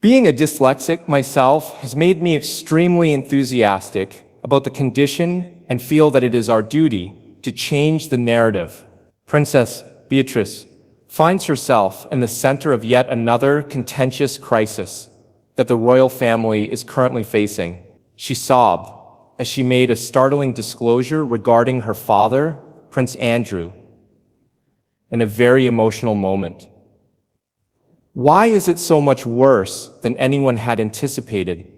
Being a dyslexic myself has made me extremely enthusiastic about the condition and feel that it is our duty to change the narrative. Princess Beatrice finds herself in the center of yet another contentious crisis that the royal family is currently facing. She sobbed as she made a startling disclosure regarding her father, Prince Andrew, in a very emotional moment. Why is it so much worse than anyone had anticipated?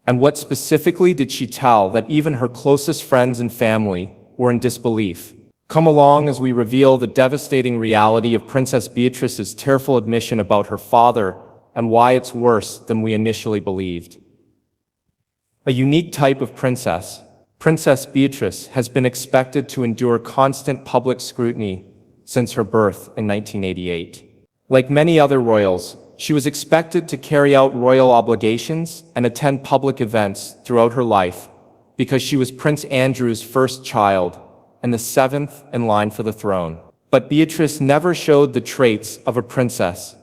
And what specifically did she tell that even her closest friends and family were in disbelief? Come along as we reveal the devastating reality of Princess Beatrice's tearful admission about her father and why it's worse than we initially believed. A unique type of princess, Princess Beatrice has been expected to endure constant public scrutiny since her birth in 1988. Like many other royals, she was expected to carry out royal obligations and attend public events throughout her life because she was Prince Andrew's first child and the seventh in line for the throne. But Beatrice never showed the traits of a princess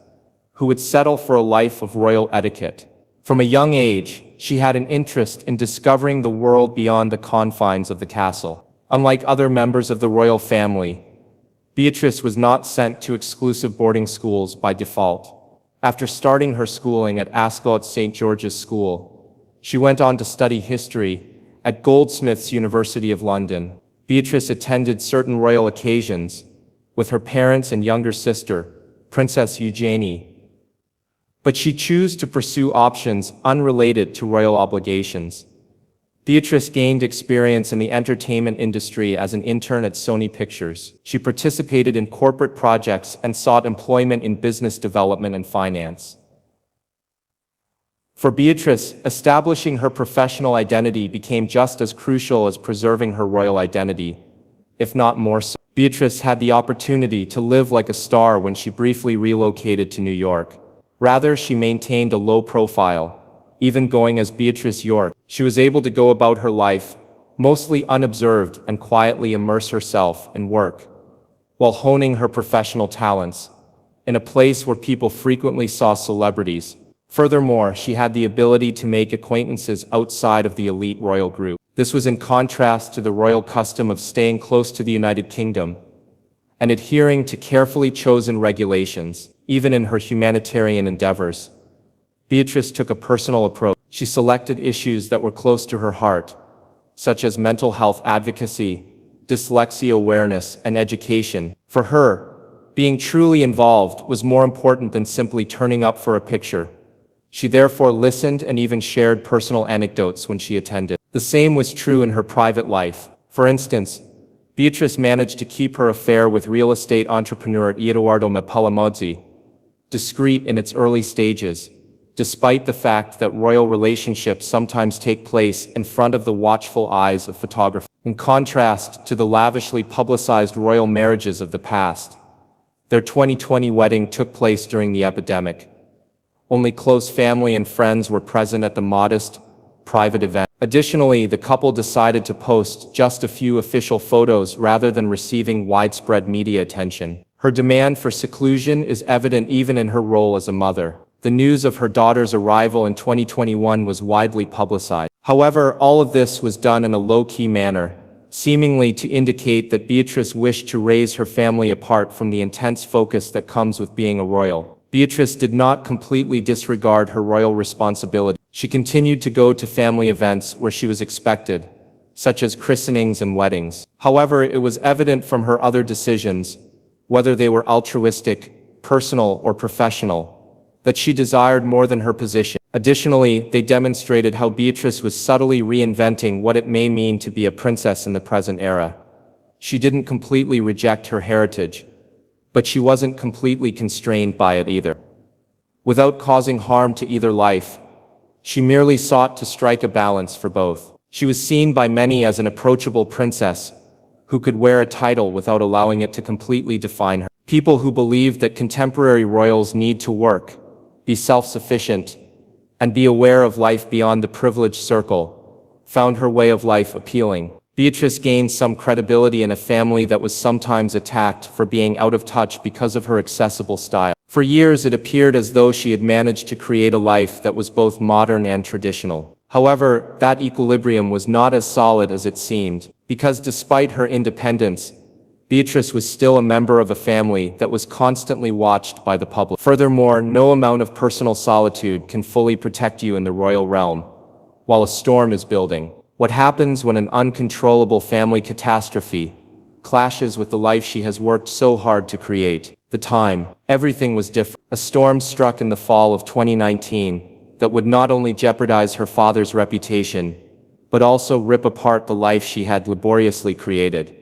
who would settle for a life of royal etiquette. From a young age, she had an interest in discovering the world beyond the confines of the castle. Unlike other members of the royal family, Beatrice was not sent to exclusive boarding schools by default. After starting her schooling at Ascot St. George's School, she went on to study history at Goldsmiths University of London. Beatrice attended certain royal occasions with her parents and younger sister, Princess Eugenie, but she chose to pursue options unrelated to royal obligations. Beatrice gained experience in the entertainment industry as an intern at Sony Pictures. She participated in corporate projects and sought employment in business development and finance. For Beatrice, establishing her professional identity became just as crucial as preserving her royal identity, if not more so. Beatrice had the opportunity to live like a star when she briefly relocated to New York. Rather, she maintained a low profile. Even going as Beatrice York, she was able to go about her life, mostly unobserved, and quietly immerse herself in work, while honing her professional talents, in a place where people frequently saw celebrities. Furthermore, she had the ability to make acquaintances outside of the elite royal group. This was in contrast to the royal custom of staying close to the United Kingdom and adhering to carefully chosen regulations, even in her humanitarian endeavors. Beatrice took a personal approach. She selected issues that were close to her heart, such as mental health advocacy, dyslexia awareness, and education. For her, being truly involved was more important than simply turning up for a picture. She therefore listened and even shared personal anecdotes when she attended. The same was true in her private life. For instance, Beatrice managed to keep her affair with real estate entrepreneur Edoardo Mapalamozzi discreet in its early stages, despite the fact that royal relationships sometimes take place in front of the watchful eyes of photographers. In contrast to the lavishly publicized royal marriages of the past, their 2020 wedding took place during the epidemic. Only close family and friends were present at the modest, private event. Additionally, the couple decided to post just a few official photos rather than receiving widespread media attention. Her demand for seclusion is evident even in her role as a mother. The news of her daughter's arrival in 2021 was widely publicized. However, all of this was done in a low-key manner, seemingly to indicate that Beatrice wished to raise her family apart from the intense focus that comes with being a royal. Beatrice did not completely disregard her royal responsibility. She continued to go to family events where she was expected, such as christenings and weddings. However, it was evident from her other decisions, whether they were altruistic, personal, or professional, that she desired more than her position. Additionally, they demonstrated how Beatrice was subtly reinventing what it may mean to be a princess in the present era. She didn't completely reject her heritage, but she wasn't completely constrained by it either. Without causing harm to either life, she merely sought to strike a balance for both. She was seen by many as an approachable princess who could wear a title without allowing it to completely define her. People who believed that contemporary royals need to work, be self-sufficient, and be aware of life beyond the privileged circle, found her way of life appealing. Beatrice gained some credibility in a family that was sometimes attacked for being out of touch because of her accessible style. For years it appeared as though she had managed to create a life that was both modern and traditional. However, that equilibrium was not as solid as it seemed, because despite her independence, Beatrice was still a member of a family that was constantly watched by the public. Furthermore, no amount of personal solitude can fully protect you in the royal realm, while a storm is building. What happens when an uncontrollable family catastrophe clashes with the life she has worked so hard to create? The time, everything was different. A storm struck in the fall of 2019 that would not only jeopardize her father's reputation, but also rip apart the life she had laboriously created.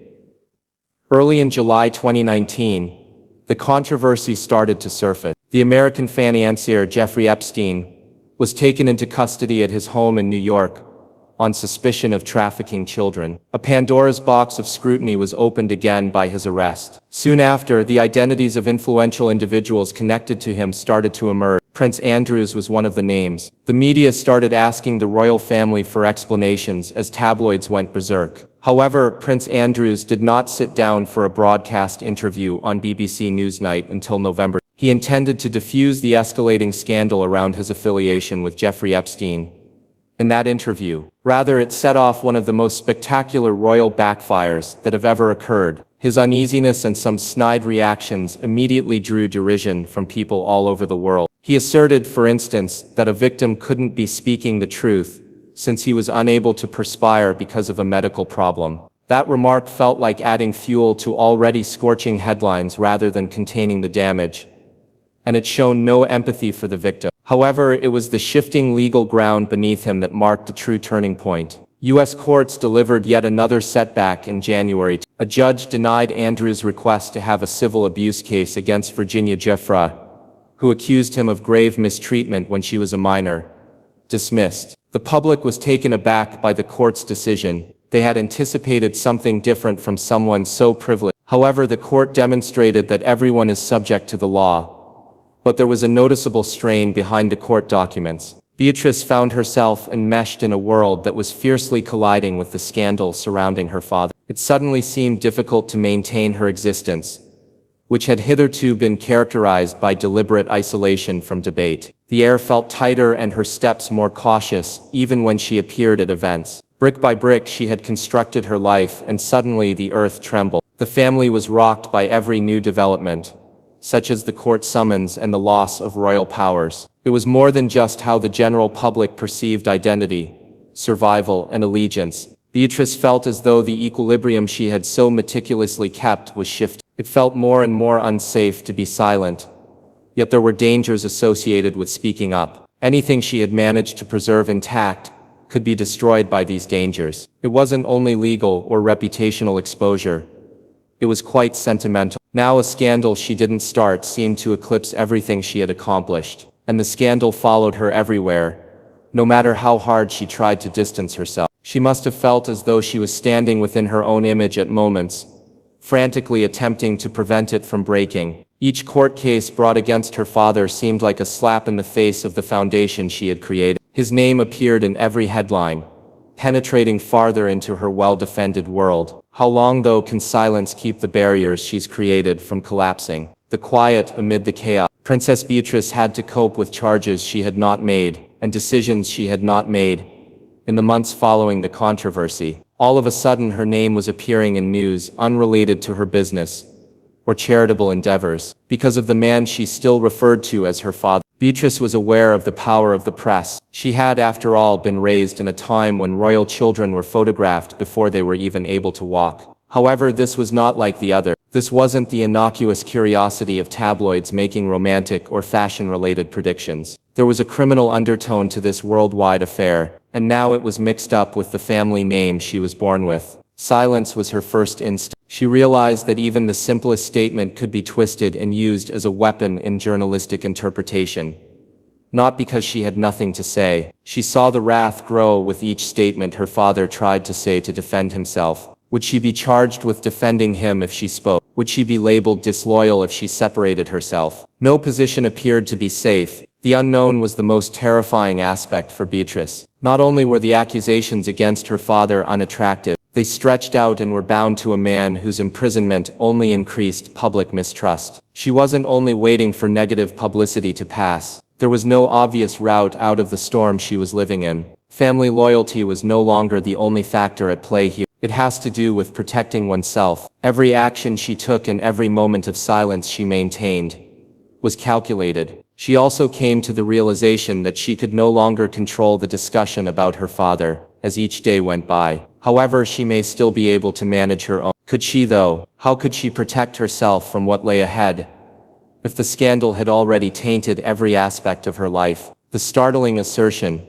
Early in July 2019, the controversy started to surface. The American financier Jeffrey Epstein was taken into custody at his home in New York on suspicion of trafficking children. A Pandora's box of scrutiny was opened again by his arrest. Soon after, the identities of influential individuals connected to him started to emerge. Prince Andrews was one of the names. The media started asking the royal family for explanations as tabloids went berserk. However, Prince Andrews did not sit down for a broadcast interview on BBC Newsnight until November. He intended to diffuse the escalating scandal around his affiliation with Jeffrey Epstein. In that interview, rather, it set off one of the most spectacular royal backfires that have ever occurred. His uneasiness and some snide reactions immediately drew derision from people all over the world. He asserted, for instance, that a victim couldn't be speaking the truth, since he was unable to perspire because of a medical problem. That remark felt like adding fuel to already scorching headlines rather than containing the damage, and it showed no empathy for the victim. However, it was the shifting legal ground beneath him that marked the true turning point. U.S. courts delivered yet another setback in January. A judge denied Andrews' request to have a civil abuse case against Virginia Giuffre, who accused him of grave mistreatment when she was a minor. Dismissed. The public was taken aback by the court's decision. They had anticipated something different from someone so privileged. However, the court demonstrated that everyone is subject to the law. But there was a noticeable strain behind the court documents. Beatrice found herself enmeshed in a world that was fiercely colliding with the scandal surrounding her father. It suddenly seemed difficult to maintain her existence, which had hitherto been characterized by deliberate isolation from debate. The air felt tighter and her steps more cautious, even when she appeared at events. Brick by brick she had constructed her life, and suddenly the earth trembled. The family was rocked by every new development, such as the court summons and the loss of royal powers. It was more than just how the general public perceived identity, survival, and allegiance. Beatrice felt as though the equilibrium she had so meticulously kept was shifting. It felt more and more unsafe to be silent, yet there were dangers associated with speaking up. Anything she had managed to preserve intact could be destroyed by these dangers. It wasn't only legal or reputational exposure. It was quite sentimental. Now a scandal she didn't start seemed to eclipse everything she had accomplished, and the scandal followed her everywhere, no matter how hard she tried to distance herself. She must have felt as though she was standing within her own image at moments, frantically attempting to prevent it from breaking. Each court case brought against her father seemed like a slap in the face of the foundation she had created. His name appeared in every headline, penetrating farther into her well-defended world. How long, though, can silence keep the barriers she's created from collapsing? The quiet amid the chaos. Princess Beatrice had to cope with charges she had not made, and decisions she had not made. In the months following the controversy, all of a sudden her name was appearing in news unrelated to her business or charitable endeavors, because of the man she still referred to as her father. Beatrice was aware of the power of the press. She had, after all, been raised in a time when royal children were photographed before they were even able to walk. However, this was not like the other. This wasn't the innocuous curiosity of tabloids making romantic or fashion-related predictions. There was a criminal undertone to this worldwide affair, and now it was mixed up with the family name she was born with. Silence was her first instinct. She realized that even the simplest statement could be twisted and used as a weapon in journalistic interpretation. Not because she had nothing to say. She saw the wrath grow with each statement her father tried to say to defend himself. Would she be charged with defending him if she spoke? Would she be labeled disloyal if she separated herself? No position appeared to be safe. The unknown was the most terrifying aspect for Beatrice. Not only were the accusations against her father unattractive, They stretched out and were bound to a man whose imprisonment only increased public mistrust. She wasn't only waiting for negative publicity to pass. There was no obvious route out of the storm she was living in. Family loyalty was no longer the only factor at play here. It has to do with protecting oneself. Every action she took and every moment of silence she maintained was calculated. She also came to the realization that she could no longer control the discussion about her father as each day went by. However, she may still be able to manage her own. Could she though? How could she protect herself from what lay ahead? If the scandal had already tainted every aspect of her life, the startling assertion,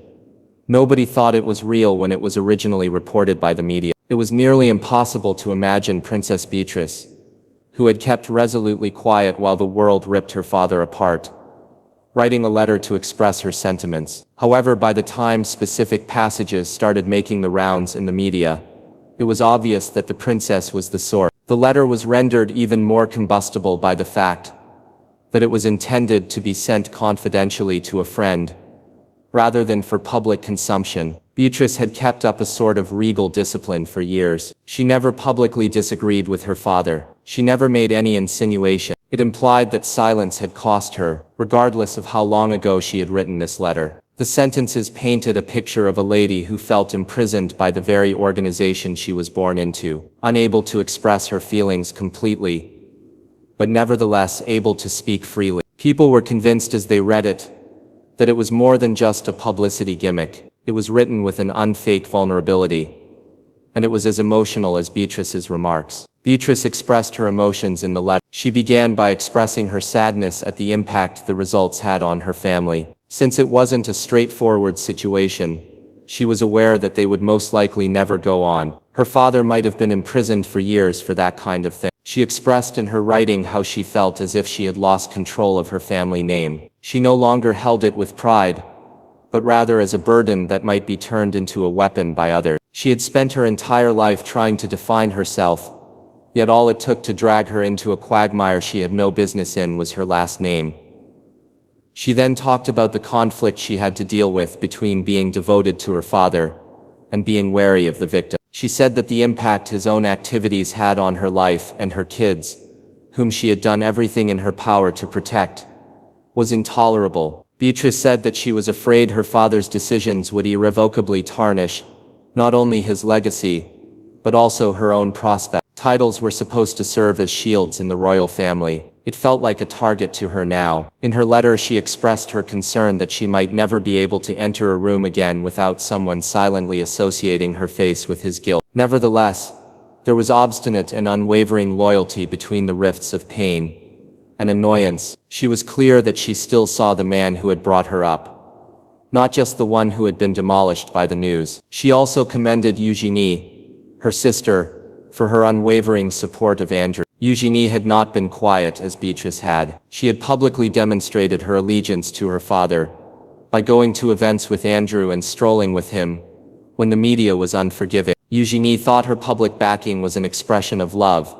nobody thought it was real when it was originally reported by the media. It was nearly impossible to imagine Princess Beatrice, who had kept resolutely quiet while the world ripped her father apart, writing a letter to express her sentiments. However, by the time specific passages started making the rounds in the media, it was obvious that the princess was the source. The letter was rendered even more combustible by the fact that it was intended to be sent confidentially to a friend, rather than for public consumption. Beatrice had kept up a sort of regal discipline for years. She never publicly disagreed with her father. She never made any insinuation. It implied that silence had cost her, regardless of how long ago she had written this letter. The sentences painted a picture of a lady who felt imprisoned by the very organization she was born into, unable to express her feelings completely, but nevertheless able to speak freely. People were convinced as they read it that it was more than just a publicity gimmick. It was written with an unfaked vulnerability, and it was as emotional as Beatrice's remarks. Beatrice expressed her emotions in the letter. She began by expressing her sadness at the impact the results had on her family. Since it wasn't a straightforward situation, she was aware that they would most likely never go on. Her father might have been imprisoned for years for that kind of thing. She expressed in her writing how she felt as if she had lost control of her family name. She no longer held it with pride, but rather as a burden that might be turned into a weapon by others. She had spent her entire life trying to define herself, yet all it took to drag her into a quagmire she had no business in was her last name. She then talked about the conflict she had to deal with between being devoted to her father and being wary of the victim. She said that the impact his own activities had on her life and her kids, whom she had done everything in her power to protect, was intolerable. Beatrice said that she was afraid her father's decisions would irrevocably tarnish not only his legacy, but also her own prospects. Titles were supposed to serve as shields in the royal family. It felt like a target to her now. In her letter, she expressed her concern that she might never be able to enter a room again without someone silently associating her face with his guilt. Nevertheless, there was obstinate and unwavering loyalty between the rifts of pain and annoyance. She was clear that she still saw the man who had brought her up, not just the one who had been demolished by the news. She also commended Eugenie, her sister, for her unwavering support of Andrew. Eugenie had not been quiet as Beatrice had. She had publicly demonstrated her allegiance to her father by going to events with Andrew and strolling with him when the media was unforgiving. Eugenie thought her public backing was an expression of love,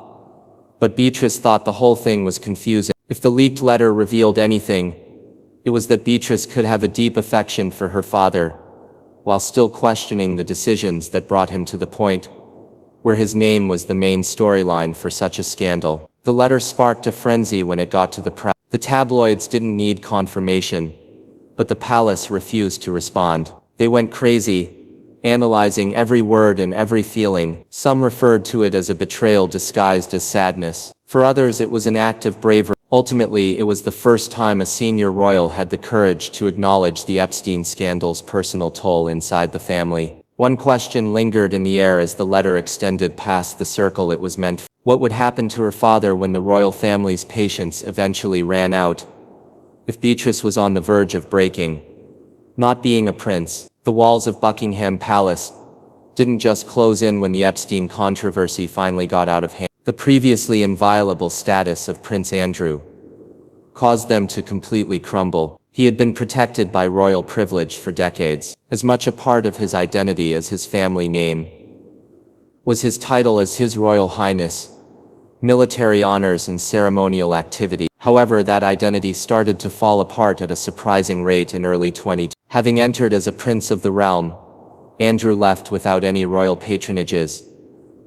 but Beatrice thought the whole thing was confusing. If the leaked letter revealed anything, it was that Beatrice could have a deep affection for her father, while still questioning the decisions that brought him to the point where his name was the main storyline for such a scandal. The letter sparked a frenzy when it got to the press. The tabloids didn't need confirmation, but the palace refused to respond. They went crazy, analyzing every word and every feeling. Some referred to it as a betrayal disguised as sadness. For others, it was an act of bravery. Ultimately, it was the first time a senior royal had the courage to acknowledge the Epstein scandal's personal toll inside the family. One question lingered in the air as the letter extended past the circle it was meant for. What would happen to her father when the royal family's patience eventually ran out? If Beatrice was on the verge of breaking, not being a prince, the walls of Buckingham Palace didn't just close in when the Epstein controversy finally got out of hand. The previously inviolable status of Prince Andrew caused them to completely crumble. He had been protected by royal privilege for decades. As much a part of his identity as his family name was his title as His Royal Highness, military honors and ceremonial activity. However, that identity started to fall apart at a surprising rate in early 2020. Having entered as a prince of the realm, Andrew left without any royal patronages,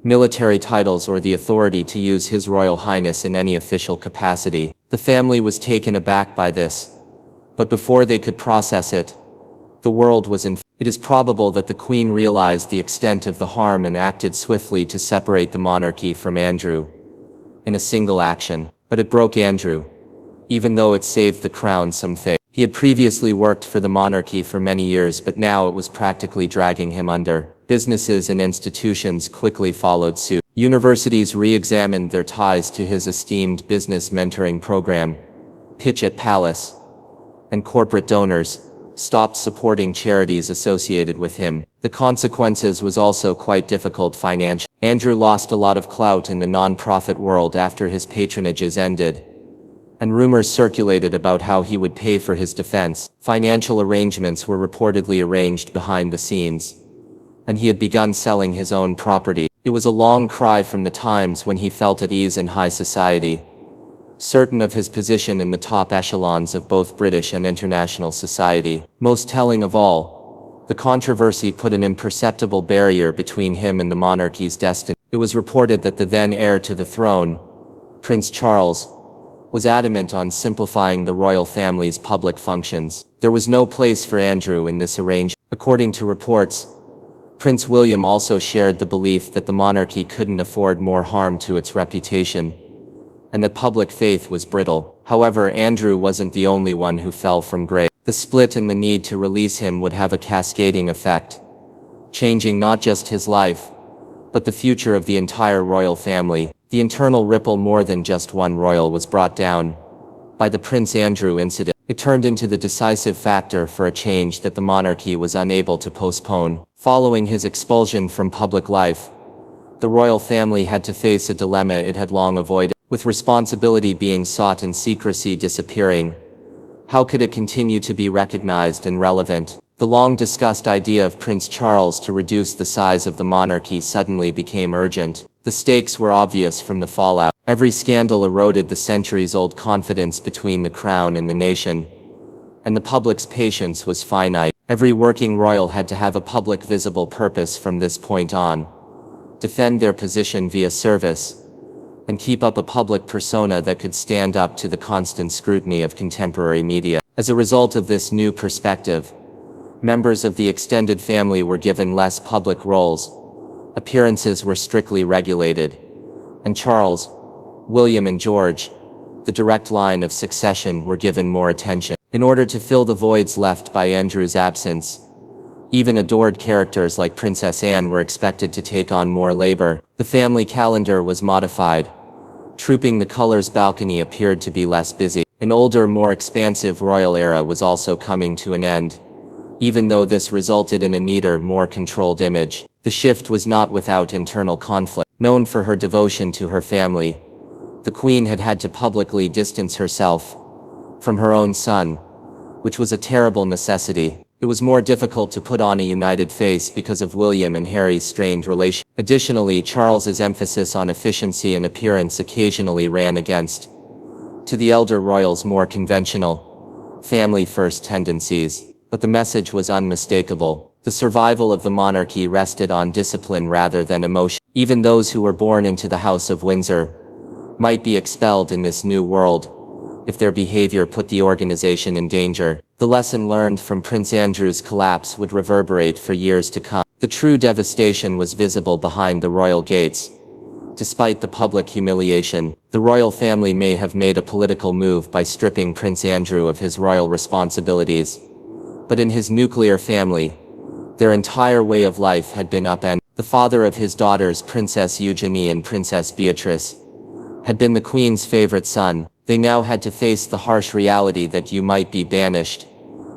military titles or the authority to use His Royal Highness in any official capacity. The family was taken aback by this, but before they could process it, the world was in. It is probable that the Queen realized the extent of the harm and acted swiftly to separate the monarchy from Andrew in a single action. But it broke Andrew, even though it saved the crown some favor. He had previously worked for the monarchy for many years, but now it was practically dragging him under. Businesses and institutions quickly followed suit. Universities re-examined their ties to his esteemed business mentoring program, Pitch at Palace, and corporate donors stopped supporting charities associated with him. The consequences was also quite difficult financially. Andrew lost a lot of clout in the non-profit world after his patronages ended, and rumors circulated about how he would pay for his defense. Financial arrangements were reportedly arranged behind the scenes, and he had begun selling his own property. It was a long cry from the times when he felt at ease in high society, certain of his position in the top echelons of both British and international society. Most telling of all, the controversy put an imperceptible barrier between him and the monarchy's destiny. It was reported that the then heir to the throne, Prince Charles, was adamant on simplifying the royal family's public functions. There was no place for Andrew in this arrangement. According to reports, Prince William also shared the belief that the monarchy couldn't afford more harm to its reputation, and that public faith was brittle. However, Andrew wasn't the only one who fell from grace. The split and the need to release him would have a cascading effect, changing not just his life, but the future of the entire royal family. The internal ripple more than just one royal was brought down by the Prince Andrew incident. It turned into the decisive factor for a change that the monarchy was unable to postpone. Following his expulsion from public life, the royal family had to face a dilemma it had long avoided. With responsibility being sought and secrecy disappearing, how could it continue to be recognized and relevant? The long-discussed idea of Prince Charles to reduce the size of the monarchy suddenly became urgent. The stakes were obvious from the fallout. Every scandal eroded the centuries-old confidence between the crown and the nation, and the public's patience was finite. Every working royal had to have a public visible purpose from this point on, defend their position via service, and keep up a public persona that could stand up to the constant scrutiny of contemporary media. As a result of this new perspective, members of the extended family were given less public roles, appearances were strictly regulated, and Charles, William and George, the direct line of succession, were given more attention. In order to fill the voids left by Andrew's absence, even adored characters like Princess Anne were expected to take on more labor. The family calendar was modified. Trooping the Colors balcony appeared to be less busy. An older, more expansive royal era was also coming to an end. Even though this resulted in a neater, more controlled image, the shift was not without internal conflict. Known for her devotion to her family, the Queen had had to publicly distance herself from her own son, which was a terrible necessity. It was more difficult to put on a united face because of William and Harry's strained relation. Additionally, Charles's emphasis on efficiency and appearance occasionally ran against to the elder royals' more conventional, family-first tendencies. But the message was unmistakable. The survival of the monarchy rested on discipline rather than emotion. Even those who were born into the House of Windsor might be expelled in this new world if their behavior put the organization in danger. The lesson learned from Prince Andrew's collapse would reverberate for years to come. The true devastation was visible behind the royal gates. Despite the public humiliation, the royal family may have made a political move by stripping Prince Andrew of his royal responsibilities. But in his nuclear family, their entire way of life had been upended. The father of his daughters, Princess Eugenie and Princess Beatrice, had been the Queen's favorite son. They now had to face the harsh reality that you might be banished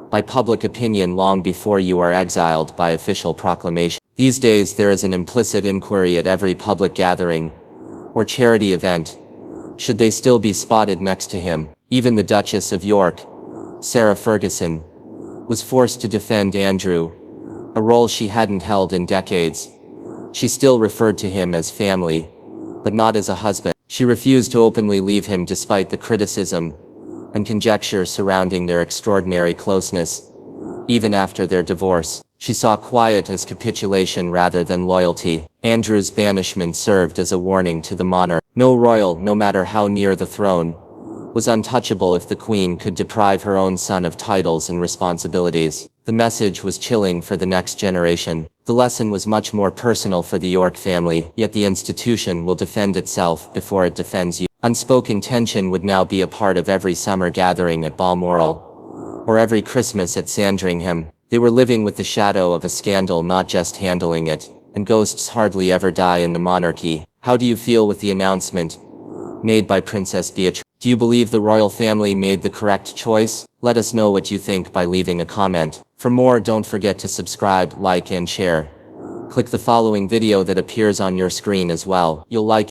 by public opinion long before you are exiled by official proclamation. These days there is an implicit inquiry at every public gathering or charity event. Should they still be spotted next to him? Even the Duchess of York, Sarah Ferguson, was forced to defend Andrew, a role she hadn't held in decades. She still referred to him as family, but not as a husband. She refused to openly leave him despite the criticism and conjecture surrounding their extraordinary closeness, even after their divorce. She saw quiet as capitulation rather than loyalty. Andrew's banishment served as a warning to the monarch. No royal, no matter how near the throne, was untouchable if the queen could deprive her own son of titles and responsibilities. The message was chilling for the next generation. The lesson was much more personal for the York family, yet the institution will defend itself before it defends you. Unspoken tension would now be a part of every summer gathering at Balmoral, or every Christmas at Sandringham. They were living with the shadow of a scandal, not just handling it, and ghosts hardly ever die in the monarchy. How do you feel with the announcement made by Princess Beatrice? Do you believe the royal family made the correct choice? Let us know what you think by leaving a comment. For more, don't forget to subscribe, like and share. Click the following video that appears on your screen as well. You'll like